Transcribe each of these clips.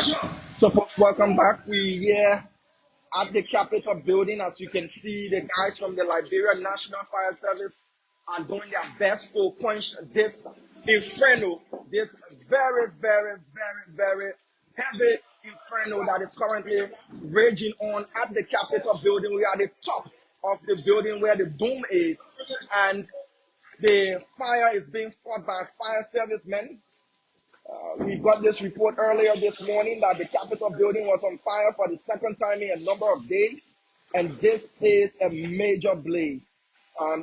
So, folks, welcome back. We here at the Capitol building. As you can see, the guys from the Liberia National Fire Service are doing their best to quench this inferno, this very, very, very, very heavy inferno that is currently raging on at the Capitol building. We are at the top of the building where the dome is, and the fire is being fought by fire servicemen. We got this report earlier this morning that the Capitol building was on fire for the second time in a number of days, and this is a major blaze.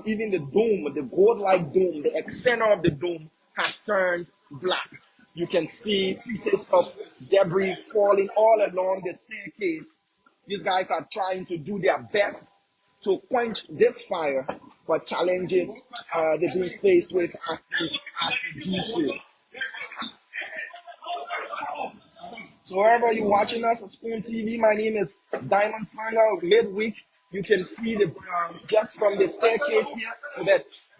Even the dome, the gold-like dome, the external of the dome has turned black. You can see pieces of debris falling all along the staircase. These guys are trying to do their best to quench this fire, but challenges they've been faced with as they do so. So wherever you're watching us on Spoon TV, my name is Diamond Finder. Midweek, you can see the just from the staircase here.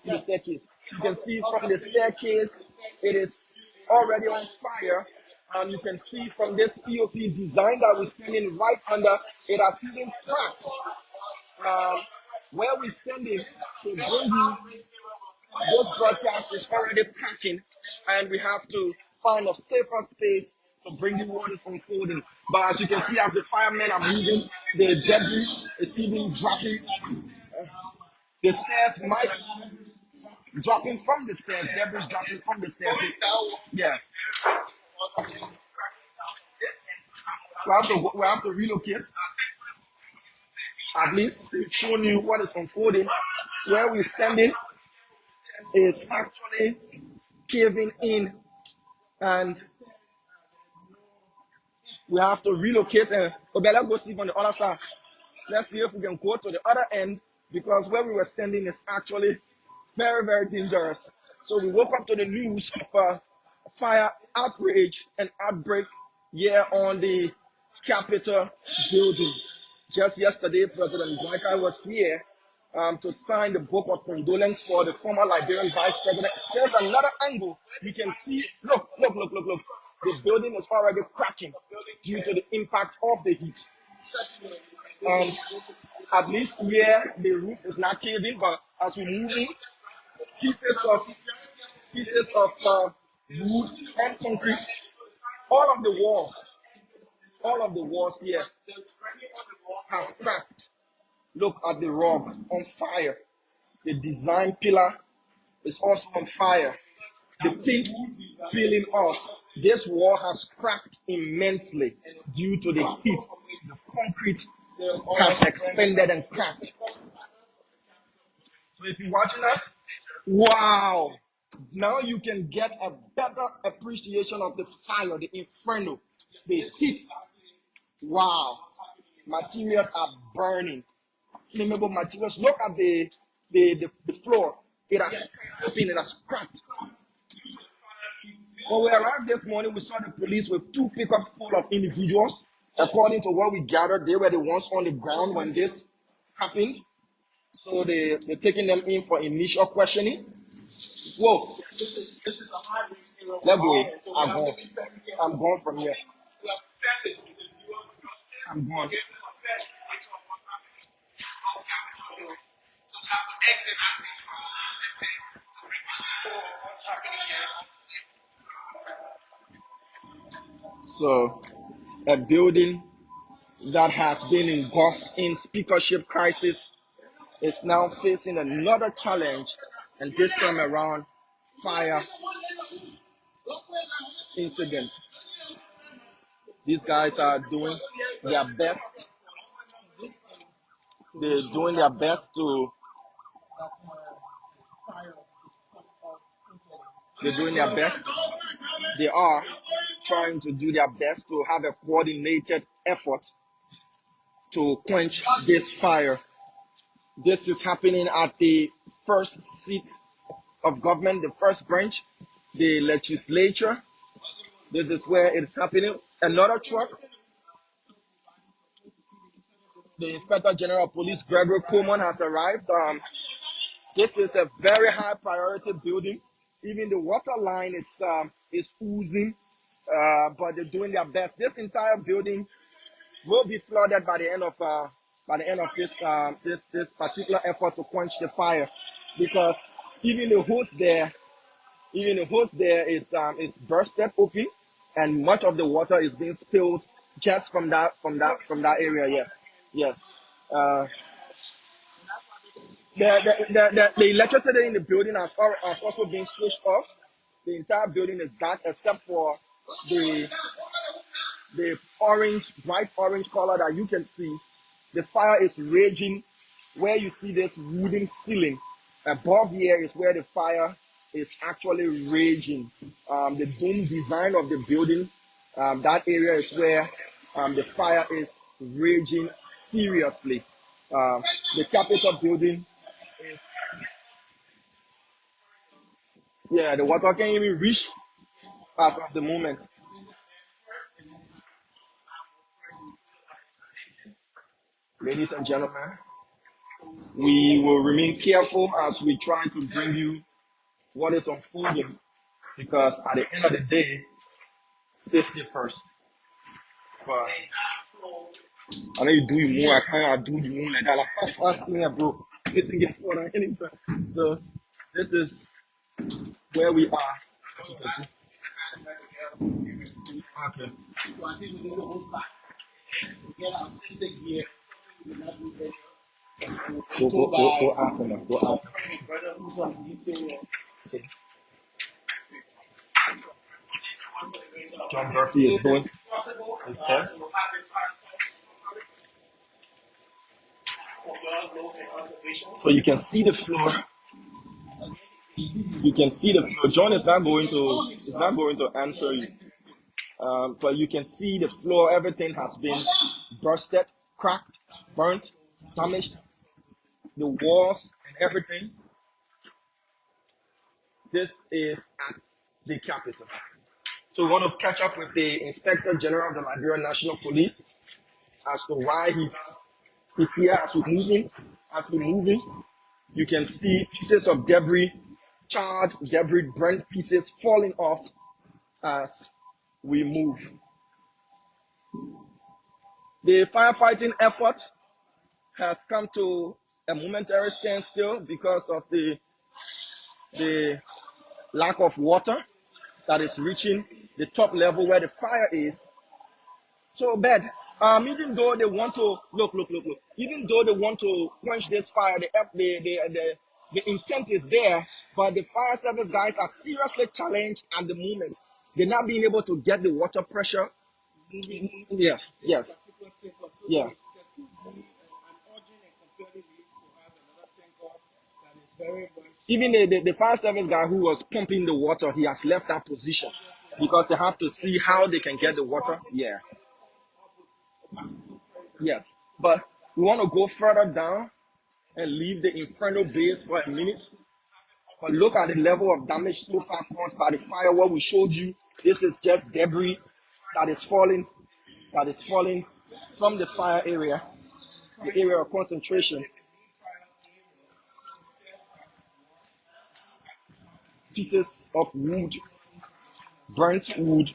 To the staircase, you can see from the staircase it is already on fire. You can see from this POP design that we're standing right under, it has even cracked. Where we're standing to bring you this broadcast is already packing, and we have to find a safer space to bring you what is unfolding. But as you can see, as the firemen are moving, the debris is even dropping. The stairs might dropping from the stairs, debris dropping from the stairs. Yeah. We have to relocate. At least showing you what is unfolding. Where we're standing is actually caving in, and we have to relocate. And let's go see on the other side. Let's see if we can go to the other end, because where we were standing is actually very, very dangerous. So we woke up to the news of a fire outrage and outbreak here on the Capitol building. Just yesterday, President Boyka was here to sign the book of condolence for the former Liberian vice president. There's another angle. You can see, look. The building is already cracking due to the impact of the heat. At least here, the roof is not caving, but as we move in, pieces of wood and concrete, all of the walls here have cracked. Look at the rug on fire. The design pillar is also on fire. The paint peeling off. This wall has cracked immensely due to the heat. The concrete has expanded and cracked. So if you're watching us, wow! Now you can get a better appreciation of the fire, the inferno, the heat. Wow! Materials are burning. Flammable materials. Look at the floor. It has cracked. When we arrived this morning, we saw the police with two pickups full of individuals. According to what we gathered, they were the ones on the ground when this happened. So they're taking them in for initial questioning. Whoa. Let go. I'm gone from here. I'm gone. So, a building that has been engulfed in speakership crisis is now facing another challenge, and this time around, fire incident. These guys are doing their best. They're doing their best to. They're doing their best. They are trying to do their best to have a coordinated effort to quench this fire. This is happening at the first seat of government, the first branch, the legislature. This is where it's happening. Another truck, the Inspector General of Police, Gregory Coleman, has arrived. This is a very high priority building. Even the water line is oozing. but they're doing their best. This entire building will be flooded by the end of this particular effort to quench the fire, because even the hose there, is bursted open, and much of the water is being spilled just from that area. Yes, yes. Uh, the electricity in the building has also been switched off. The entire building is dark except for the the bright orange color that you can see. The fire is raging. Where you see this wooden ceiling above here is where the fire is actually raging. The dome design of the building, that area is where the fire is raging seriously. The Capitol building, yeah, the water can't even reach as of the moment. Ladies and gentlemen, we will remain careful as we try to bring you what is unfolding, because at the end of the day, safety first. But I know you do you more, I can't do you more like that. Like fast thing, bro. It can get further anytime. So this is where we are. Okay. Go after them. Go after. So John Murphy is doing his best. So you can see the floor. You can see the floor. John is not going to answer you. But you can see the floor. Everything has been bursted, cracked, burnt, damaged. The walls and everything. This is at the Capitol. So we want to catch up with the Inspector General of the Liberia National Police as to why he's here. As we're moving, you can see pieces of debris, charred debris, burnt pieces falling off as we move. The firefighting effort has come to a momentary standstill because of the lack of water that is reaching the top level where the fire is. So bad. Even though they want to look, even though they want to quench this fire, the intent is there, but the fire service guys are seriously challenged at the moment. They're not being able to get the water pressure. Yes, yes, yeah. Even the fire service guy who was pumping the water, he has left that position because they have to see how they can get the water. Yeah, yes. But we want to go further down and leave the inferno base for a minute. But look at the level of damage so far caused by the fire. What we showed you, this is just debris that is falling from the fire area, the area of concentration. Pieces of wood, burnt wood.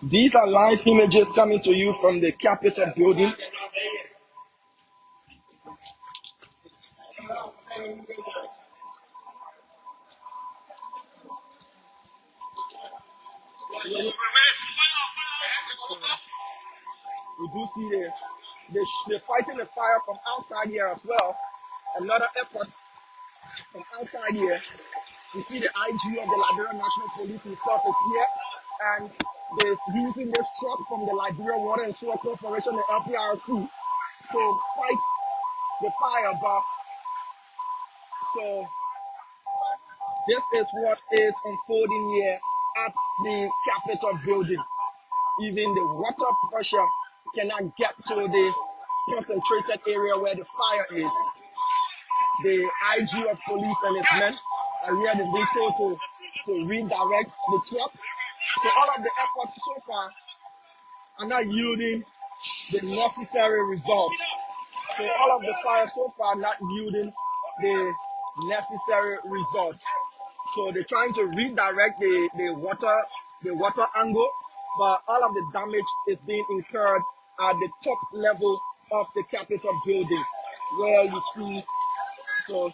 These are live images coming to you from the Capitol building. We do see they're fighting the fire from outside here as well. Another effort from outside here. We see the IG of the Liberia National Police himself is here, and they're using this truck from the Liberia Water and Sewer Corporation, the LPRC, to fight the fire. But so this is what is unfolding here at the Capitol building. Even the water pressure cannot get to the concentrated area where the fire is. The IG of police and his men are here to be told to redirect the truck. So all of the efforts so far are not yielding the necessary results. So all of the fire so far not yielding the necessary results. So they're trying to redirect the water angle, but all of the damage is being incurred at the top level of the Capitol building, where you see, so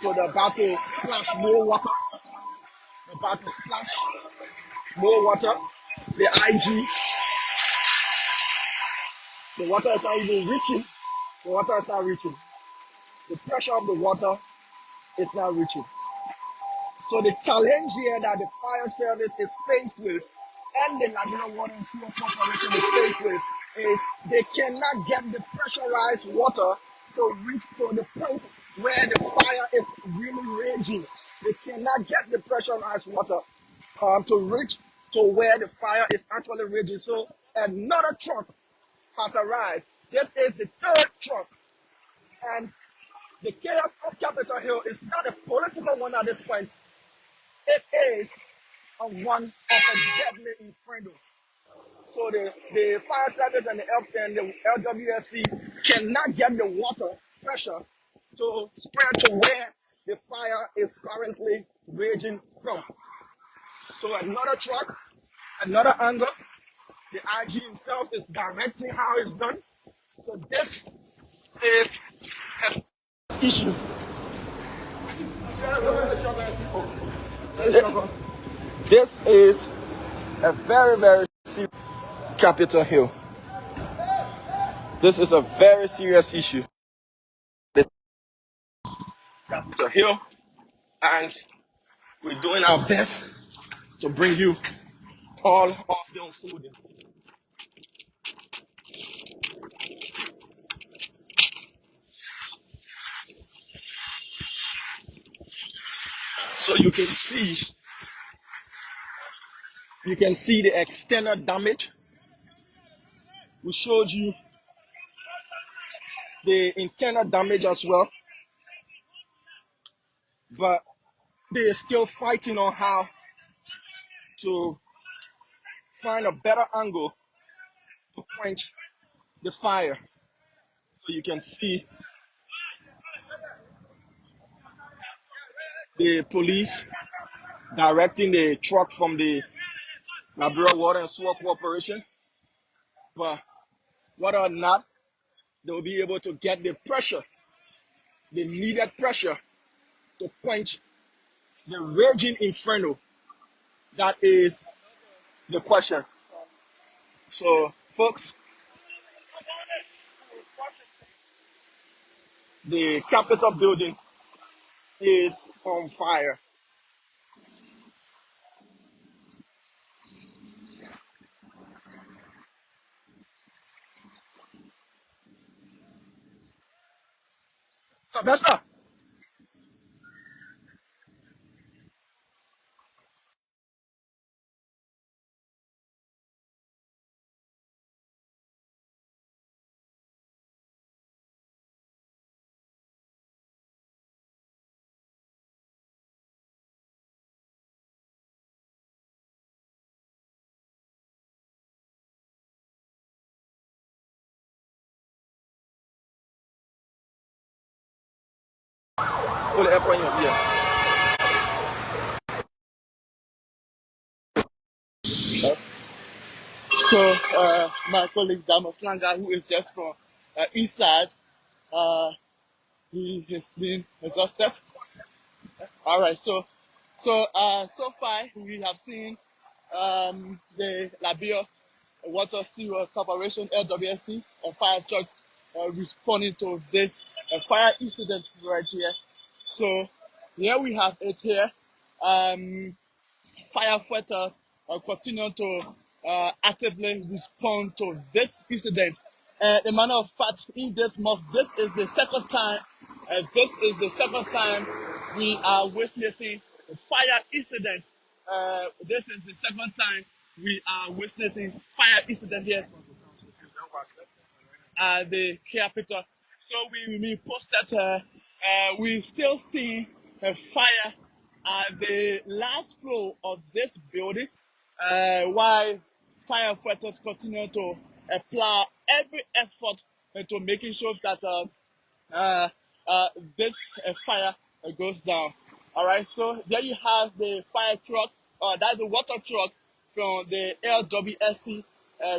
they're about to splash more water. They're about to splash more water. The IG, the water is not even reaching. The water is not reaching. The pressure of the water is not reaching. So the challenge here that the fire service is faced with and the Liberia Water and Sewer Corporation is faced with is they cannot get the pressurized water to reach to the point where the fire is really raging. They cannot get the pressurized water to reach to where the fire is actually raging. So another truck has arrived. This is the third truck, and the chaos of Capitol Hill is not a political one at this point. It is a one of a deadly inferno. So the fire service and the LWSC cannot get the water pressure to spread to where the fire is currently raging from. So another truck, another angle. The IG himself is directing how it's done. So this is an issue. This is a very, very serious Capitol Hill. This is a very serious issue. This Capitol Hill, and we're doing our best to bring you all of the unfoldings. So you can see the external damage. We showed you the internal damage as well, but they're still fighting on how to find a better angle to quench the fire. So you can see the police directing the truck from the Liberia Water and Sewer Corporation, but whether or not they'll be able to get the pressure, the needed pressure to quench the raging inferno, that is the question. So, folks, the Capitol building is on fire. So, that's not. Pull the airport in your ear. So my colleague Damos Langa, who is just from East Side, uh, he has been exhausted. All right, so far we have seen the Liberia Water Sewer Corporation (LWSC) and fire trucks responding to this fire incident right here. So here we have it here. Firefighters continue to actively respond to this incident. A matter of fact, in this month, this is the second time. This is the second time we are witnessing a fire incident. This is the second time we are witnessing fire incident here the capital. So we posted, we still see a fire at the last floor of this building, while firefighters continue to apply every effort into making sure that uh, this fire goes down. All right, so there you have the fire truck, that's the water truck from the LWSC,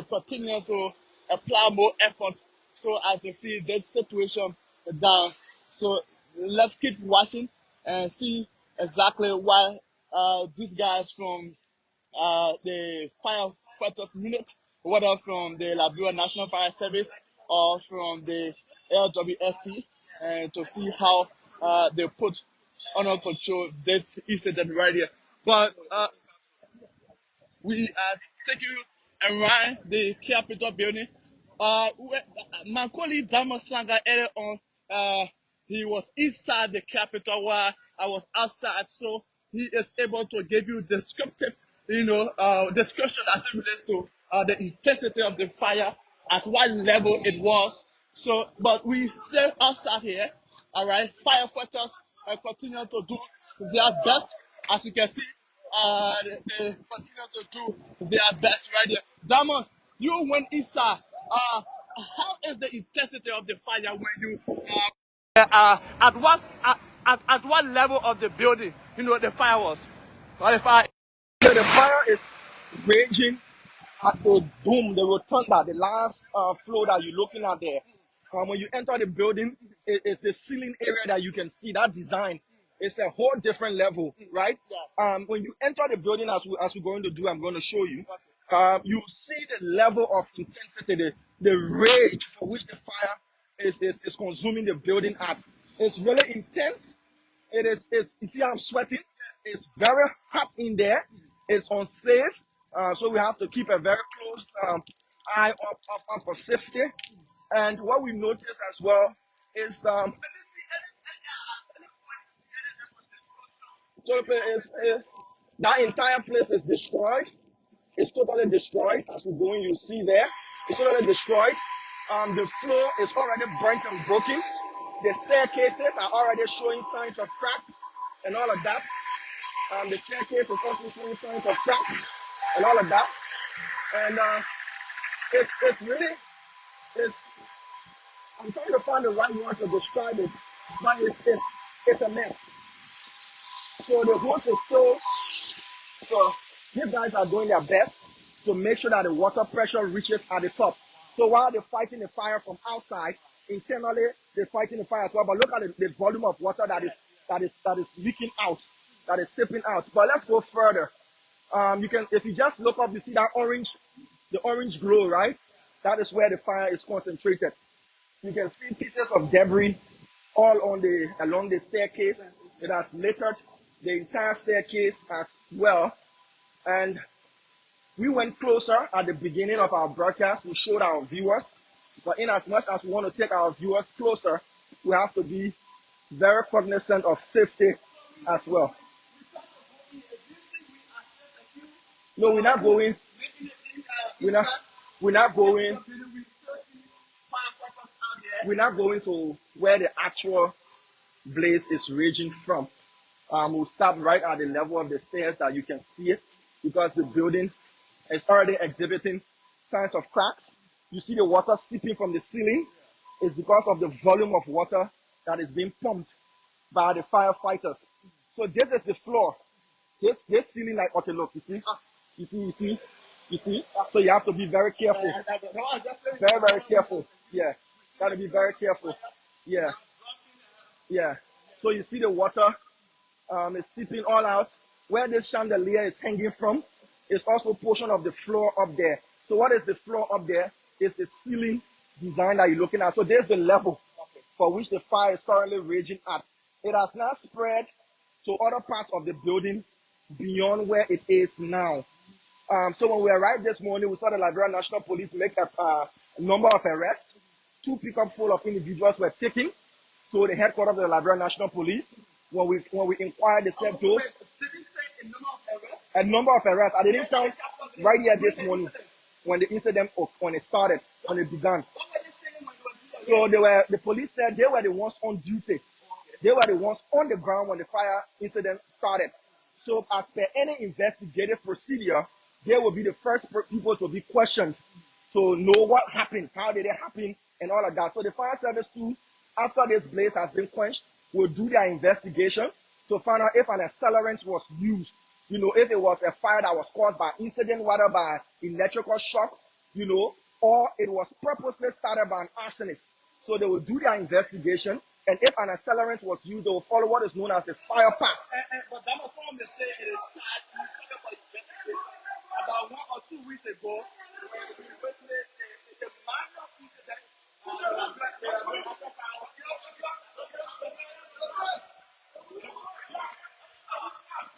continues to apply more effort so as to see this situation down. So let's keep watching and see exactly why these guys from the firefighters unit, whether from the Liberia National Fire Service or from the LWSC, and to see how they put under control this incident right here. But we take you around the Capitol building. My colleague Dama Slanga earlier on, he was inside the Capitol while I was outside, so he is able to give you descriptive, description as it relates to the intensity of the fire, at what level it was. So, but we stay outside here, all right. Firefighters continue to do their best, as you can see. They continue to do their best right here. Diamond, you went inside. How is the intensity of the fire when you at what level of the building the fire was? Or the fire? So the fire is raging at the boom, the rotunda, the last floor that you're looking at there. When you enter the building, it's the ceiling area that you can see. That design is a whole different level, right? When you enter the building, as we're going to do, I'm going to show you. You see the level of intensity, the rage for which the fire is consuming the building at. It's really intense. You see how I'm sweating? It's very hot in there. It's unsafe. So we have to keep a very close eye up for safety. And what we notice as well is that entire place is destroyed. It's totally destroyed. As we're going, you see there. It's totally destroyed. The floor is already burnt and broken. The staircases are already showing signs of cracks and all of that. The staircase is also showing signs of cracks and all of that. And it's really, it's, I'm trying to find the right word to describe it, but it's a mess. So the host is still, so these guys are doing their best to make sure that the water pressure reaches at the top. So while they're fighting the fire from outside, internally they're fighting the fire as well. But look at the volume of water that is leaking out, that is seeping out. But let's go further. You can, if you just look up, you see that the orange glow, right? That is where the fire is concentrated. You can see pieces of debris all along the staircase. It has littered the entire staircase as well. And we went closer at the beginning of our broadcast. We showed our viewers. But in as much as we want to take our viewers closer, we have to be very cognizant of safety as well. No, we're not going. We're not. We're not going. We're not going to where the actual blaze is raging from. We'll stop right at the level of the stairs that you can see it, because the building is already exhibiting signs of cracks. You see the water seeping from the ceiling. It's because of the volume of water that is being pumped by the firefighters. So this is the floor. This ceiling, like, okay, look, you see. So you have to be very careful, very careful. Yeah, gotta be very careful. Yeah, yeah. So you see the water is seeping all out. Where this chandelier is hanging from is also a portion of the floor up there. So what is the floor up there? Is the ceiling design that you're looking at. So there's the level for which the fire is currently raging at. It has now spread to other parts of the building beyond where it is now. So when we arrived this morning, we saw the Liberia National Police make a number of arrests. 2 pickup full of individuals were taken to the headquarters of the Liberia National Police. When we inquired, they said those a number of arrests. I didn't count right here this morning when the incident, when it started, when it began. So the police said they were the ones on duty. They were the ones on the ground when the fire incident started. So as per any investigative procedure, they will be the first people to be questioned to know what happened, how did it happen, and all of that. So the fire service too After this blaze has been quenched, we'll do their investigation to find out if an accelerant was used. If it was a fire that was caused by incident, whether by electrical shock, or it was purposely started by an arsonist. So they will do their investigation, and if an accelerant was used, they will follow what is known as the fire path. But that was from the say it is sad. You talk about investigation. About 1 or 2 weeks ago, we witnessed a minor incident.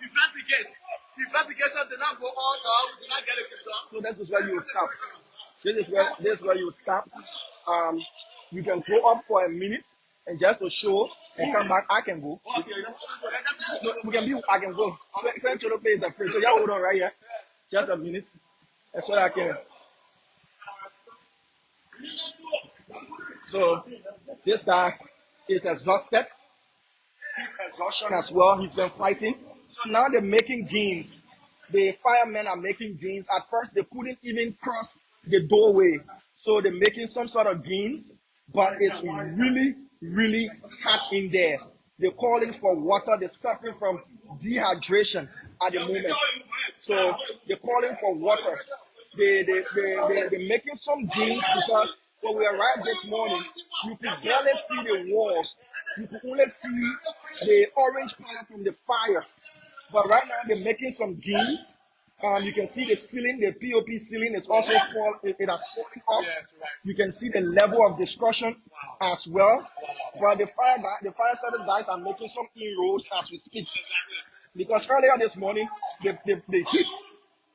Investigate. The investigation did not go on, or we did not get a result. So this is where you stop. This is where you stop. You can go up for a minute and just to show and come back. I can go. No, we can be. I can go. Central place is free. So y'all hold on right here. Just a minute. That's what I can. So this guy is exhausted. Exhaustion as well. He's been fighting. So now they're making gains. The firemen are making gains. At first, they couldn't even cross the doorway. So they're making some sort of gains, but it's really, really hot in there. They're calling for water. They're suffering from dehydration at the moment. So they're calling for water. They're making some gains because when we arrived this morning, you could barely see the walls. You could only see the orange color from the fire. But right now they're making some gains. You can see the ceiling, the POP ceiling is also it has fallen off. You can see the level of destruction as well. But the fire service guys are making some inroads as we speak. Because earlier this morning, the heat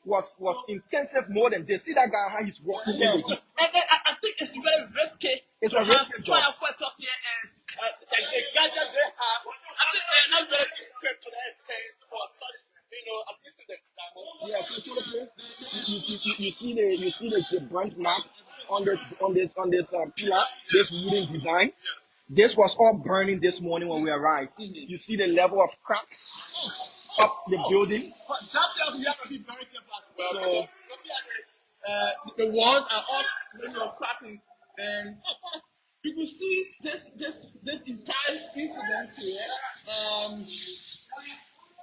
was intensive more than this. See that guy how he's walking in the heat. And then I think it's very risky. It's a risky job. Firefighters here and the gadget they have. I think they're not very equipped to the extent for such, an incident. Yeah, so you see the burnt mark on this pillars, this wooden design. This was all burning this morning when we arrived. You see the level of crack up the building. But that tells you have to be very careful as well. So Because the walls are all cracking, and you can see this entire incident here.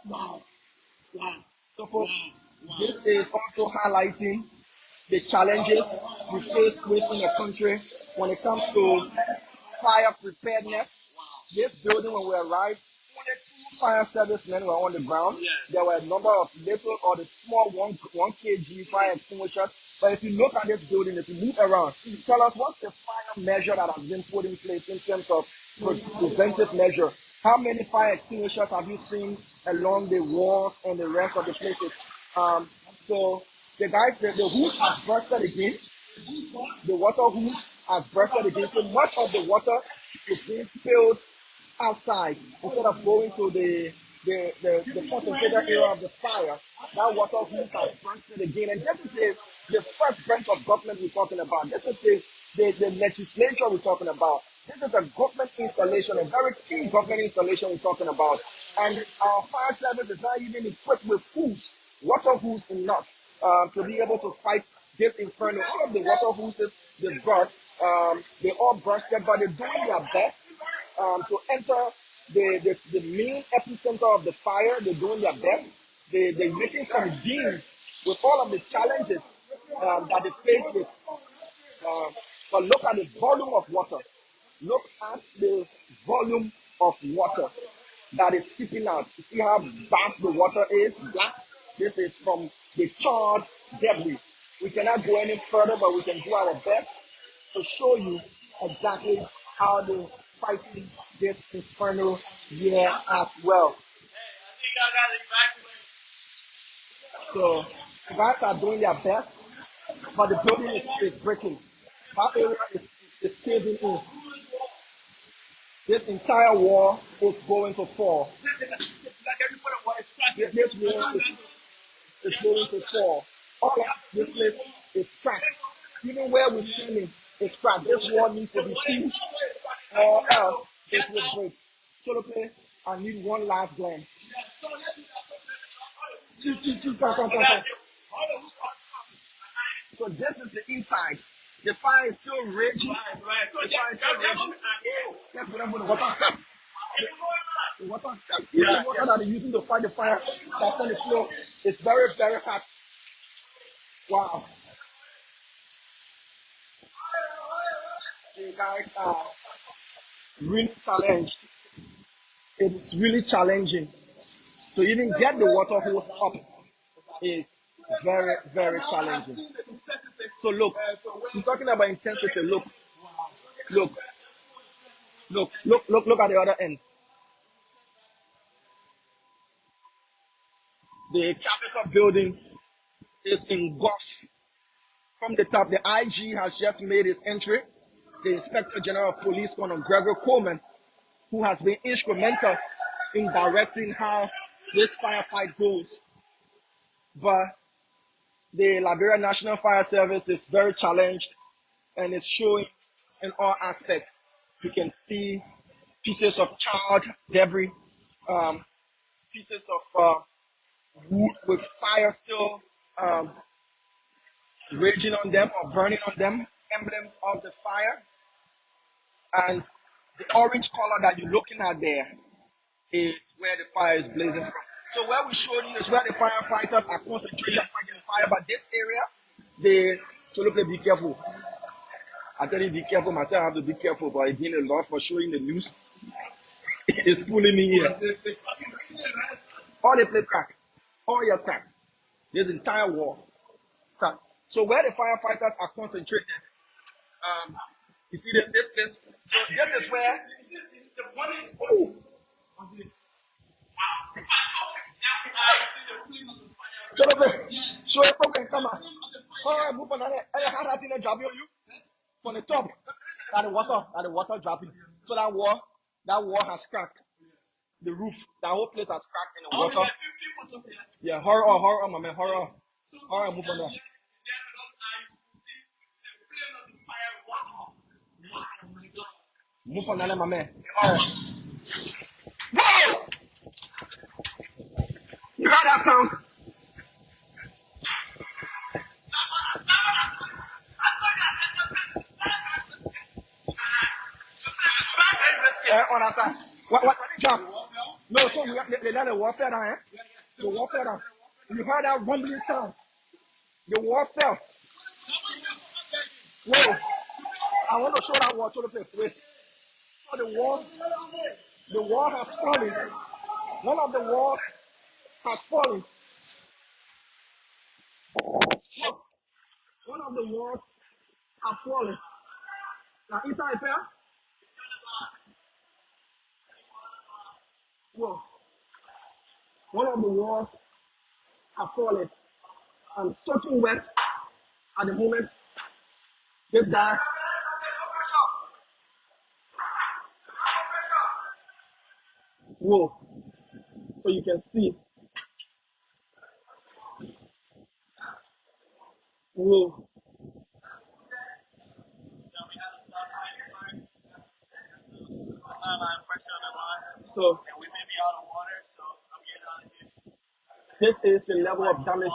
Wow, wow. So, folks, this is also highlighting the challenges we face within the country when it comes to fire preparedness. This building, when we arrived, only 2 fire servicemen were on the ground. There were a number of little or the small 1 kg fire extinguishers. But if you look at this building, if you move around, tell us what's the fire measure that has been put in place in terms of preventive measure. How many fire extinguishers have you seen along the walls and the rest of the places? So the guys, the hose has bursted again. The water hose has bursted again. So much of the water is being spilled outside instead of going to the concentrated area of the fire. That water hose has bursted again. And this is the first branch of government we're talking about. This is the legislature we're talking about. This is a government installation, a very key government installation we're talking about. And our fire service is not even equipped with hose, water hose enough to be able to fight this inferno. All of the water hoses they brought, they all bursted, but they're doing their best to enter the main epicenter of the fire. They're doing their best. They're making some gains with all of the challenges that they face with. But look at the volume of water. Look at the volume of water that is seeping out. You see how dark the water is? Black. This is from the charred debris. We cannot go any further, but we can do our best to show you exactly how they're fighting this inferno here as well. So the guys are doing their best, but the building is breaking. That area is caving in. This entire wall is going to fall. This wall is going to fall. All of this place is cracked. Even where we're standing is cracked. This wall needs to be fixed, or else it will break. Cholope, I need one last glance. Come. So this is the inside. The fire is still raging. The fire is still raging. Let's go down for the water. The water. The water that they're using to fight the fire that's on the floor is very, very hot. Wow. The guys are really challenged. It's really challenging to even get the water hose up is very, very challenging. So look, we're talking about intensity. Look, look, look at the other end. The Capitol building is engulfed from the top. The IG has just made his entry. The Inspector General of Police, Colonel Gregory Coleman, who has been instrumental in directing how this firefight goes. But the Liberia National Fire Service is very challenged and it's showing in all aspects. You can see pieces of charred debris, um, pieces of wood with fire still raging on them or burning on them, emblems of the fire. And the orange color that you're looking at there is where the fire is blazing from. So where we showed you is where the firefighters are concentrated fighting the fire, but this area, so look, be careful. I tell you, be careful. Myself, I have to be careful, but it's been a lot for showing the news. It's pulling me here. All they play crack. All your crack. This entire wall. Crack. So where the firefighters are concentrated, you see this place. So this is where. Ooh. Show a program, come on. Oh, move on. I had that in a job on you from the top. That the water dropping. So that wall has cracked. The roof, that whole place has cracked in the water. Yeah, horror, my man, horror. Horror, move on there. Move on there, my man. Horror. Whoa! You heard that sound? Understand? What did you No, so they let the warfare down, eh? The warfare down. You heard that rumbling sound. The wall fell. Wait, I want to show that wall to the place. Wait. So the wall has fallen. One of the walls has fallen. One of the walls has fallen. Now inside there, whoa. One of the walls have fallen. I'm soaking wet at the moment. This guy, whoa. So you can see, whoa. So this is the level of damage.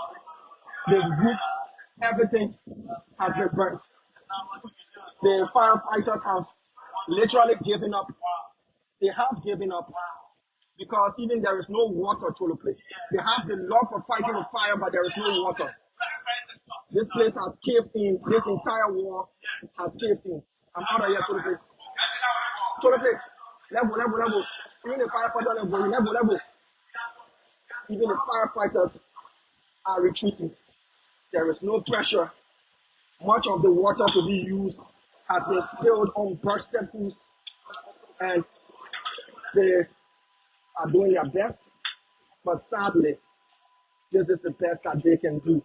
The roof, everything has been burnt. The firefighters have literally given up. They have given up because even there is no water to the place. They have the love for fighting the fire, but there is no water. This place has caved in. This entire wall has caved in. I'm out of here to the place. To the place. Level. Even the firefighters are going level. Even the firefighters are retreating. There is no pressure. Much of the water to be used has been spilled on bursted roofs, and they are doing their best. But sadly, this is the best that they can do.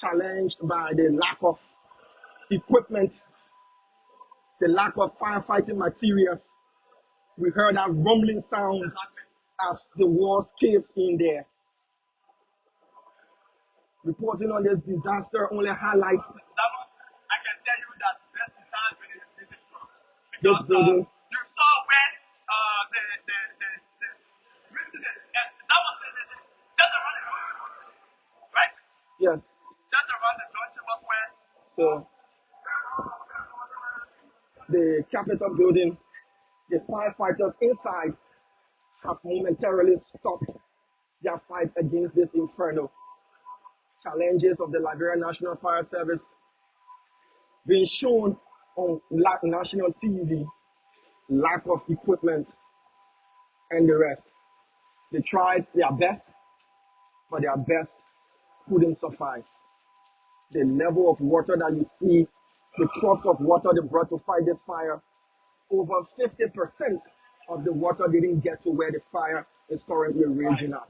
Challenged by the lack of equipment, the lack of firefighting materials. We heard that rumbling sound as the walls caved in there. Reporting on this disaster only highlights this building. You saw where that was just around the corner, right? Yes. Just around the junction was where So the Capitol building, the firefighters inside have momentarily stopped their fight against this inferno. Challenges of the Liberia National Fire Service being shown on national TV, lack of equipment, and the rest. They tried their best, but their best couldn't suffice. The level of water that you see, the troughs of water they brought to fight this fire, over 50% of the water didn't get to where the fire is currently raging at.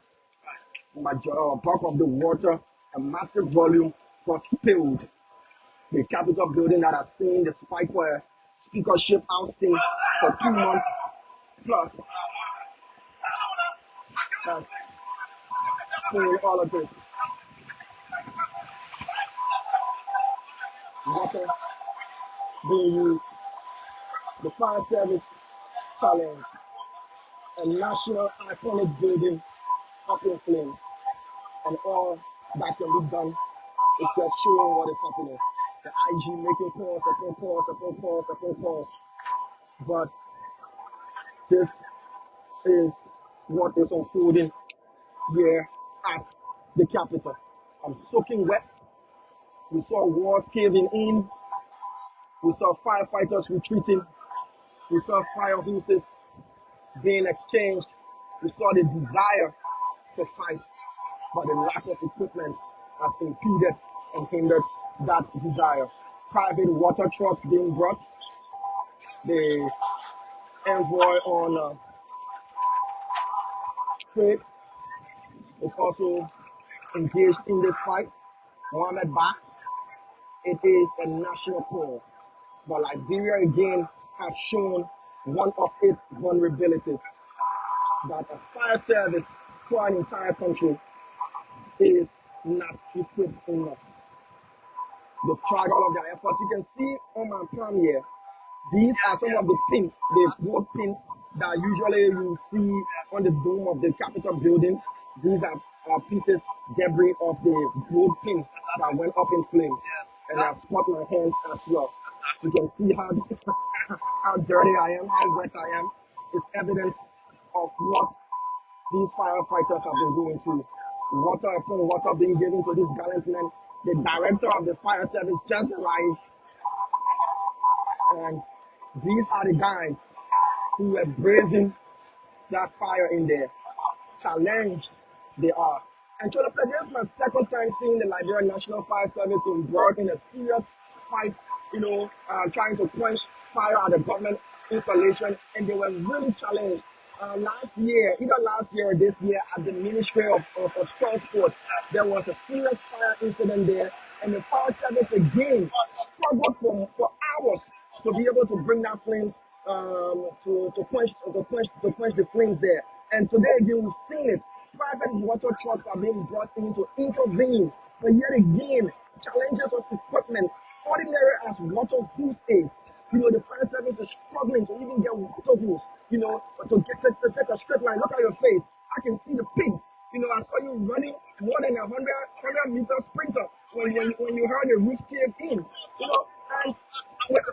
Bulk of the water, a massive volume, was spilled. The Capitol building that has seen the spike for a speakership ousting for 2 months plus has seen all of this. Water being used, the fire service challenge, a national iconic building up in flames, and all that can be done is just showing what is happening. The IG making calls upon calls upon calls upon calls, but this is what is unfolding here at the Capitol. I'm soaking wet. We saw walls caving in. We saw firefighters retreating. We saw fire hoses being exchanged. We saw the desire to fight, but the lack of equipment has impeded and hindered that desire. Private water trucks being brought. The envoy on trade is also engaged in this fight. Mohammed Ba, it is a national call. But Liberia again has shown one of its vulnerabilities, that a fire service for an entire country is not equipped enough. They've tried all of their efforts. You can see on my palm here, these are some of the pins, the wood pins that usually you see on the dome of the Capitol building. These are pieces, debris of the wood pin that went up in flames. And I've cut my hands as well. You can see how, how dirty I am, how wet I am. It's evidence of what these firefighters have been going through. Water upon water being given to these gallant men. The director of the fire service just arrived, and these are the guys who were braving that fire in there. Challenged they are. And so this is my second time seeing the Liberian National Fire Service involved in a serious fight, trying to quench fire at the government installation, and they were really challenged. Either last year or this year, at the Ministry of Transport, there was a serious fire incident there, and the fire service again struggled for hours to be able to bring that flames to quench the flames there. And today again, we've seen it. Private water trucks are being brought in to intervene, but yet again, challenges of equipment, ordinary as water hose is. The fire service is struggling to even get water hose, to take a straight line. Look at your face. I can see the pigs. I saw you running more than a 100-meter sprinter when you heard the roof cave in. And with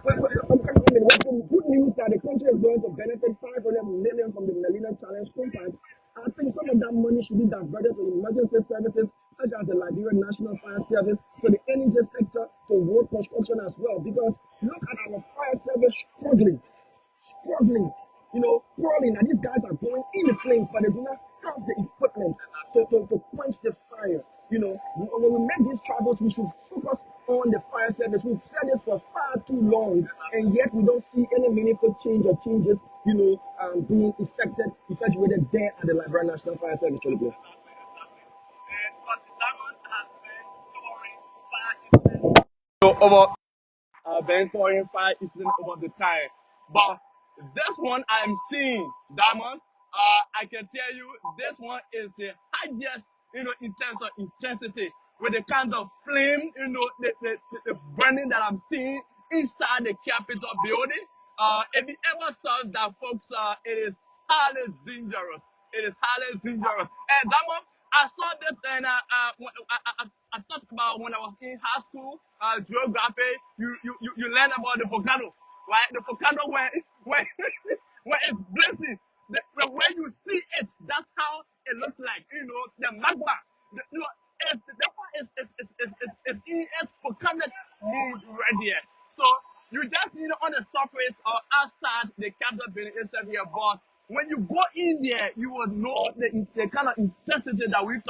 good news that the country is going to benefit 500 million from the Melina Challenge Compact. I think some of that money should be diverted to emergency services such as the Liberian National Fire Service, to the energy sector, to road construction as well. Because look at our fire service struggling, crawling. And these guys are going in the flames, but they do not have the equipment to quench the fire. When we make these travels, we should focus on the fire service. We've said this for far too long, and yet we don't see any meaningful change or changes, being effectuated there at the Liberia National Fire Service. So over been pouring fire incident over the time. But this one I'm seeing, Diamond, I can tell you this one is the highest, in terms of intensity, with the kind of flame, the burning that I'm seeing inside the Capitol building. If you ever saw that, folks, it is highly dangerous. It is highly dangerous. And Diamond, I saw this, and I talked about when I was in high school, geography. You learn about the volcano, right? The volcano where where where it's blazing. The way you see it, that's how it looks like. You know, the magma. You know, the one is in its volcanic mood right there. So you just, you know, on the surface or outside, they kept the building inside here, but when you go in there, you will know the kind of intensity that we